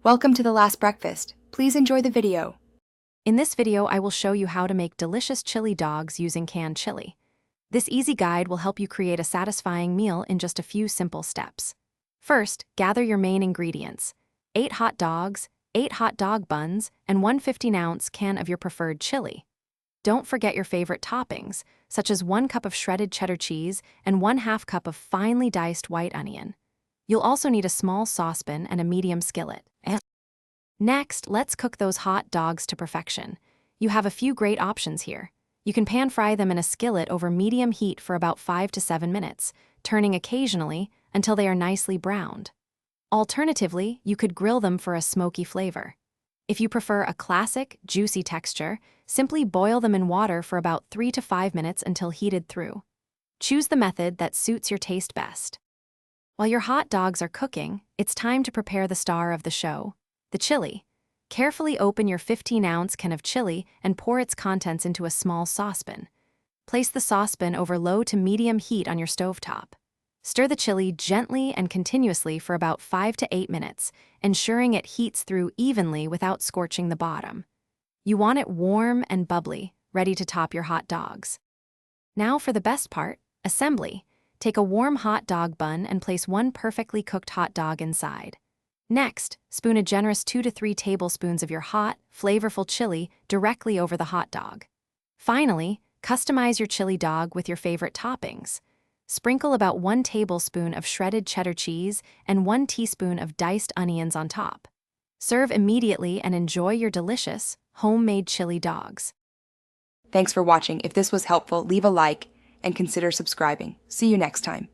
Welcome to The Last Breakfast. Please enjoy the video. In this video, I will show you how to make delicious chili dogs using canned chili. This easy guide will help you create a satisfying meal in just a few simple steps. First, gather your main ingredients: 8 hot dogs, 8 hot dog buns, and 1 15-ounce can of your preferred chili. Don't forget your favorite toppings, such as 1 cup of shredded cheddar cheese and 1/2 cup of finely diced white onion. You'll also need a small saucepan and a medium skillet. Next, let's cook those hot dogs to perfection. You have a few great options here. You can pan fry them in a skillet over medium heat for about 5 to 7 minutes, turning occasionally until they are nicely browned. Alternatively, you could grill them for a smoky flavor. If you prefer a classic, juicy texture, simply boil them in water for about 3 to 5 minutes until heated through. Choose the method that suits your taste best. While your hot dogs are cooking, it's time to prepare the star of the show: the chili. Carefully open your 15-ounce can of chili and pour its contents into a small saucepan. Place the saucepan over low to medium heat on your stovetop. Stir the chili gently and continuously for about 5 to 8 minutes, ensuring it heats through evenly without scorching the bottom. You want it warm and bubbly, ready to top your hot dogs. Now for the best part: assembly. Take a warm hot dog bun and place 1 perfectly cooked hot dog inside. Next, spoon a generous 2 to 3 tablespoons of your hot, flavorful chili directly over the hot dog. Finally, customize your chili dog with your favorite toppings. Sprinkle about 1 tablespoon of shredded cheddar cheese and 1 teaspoon of diced onions on top. Serve immediately and enjoy your delicious, homemade chili dogs. Thanks for watching. If this was helpful, leave a like and consider subscribing. See you next time.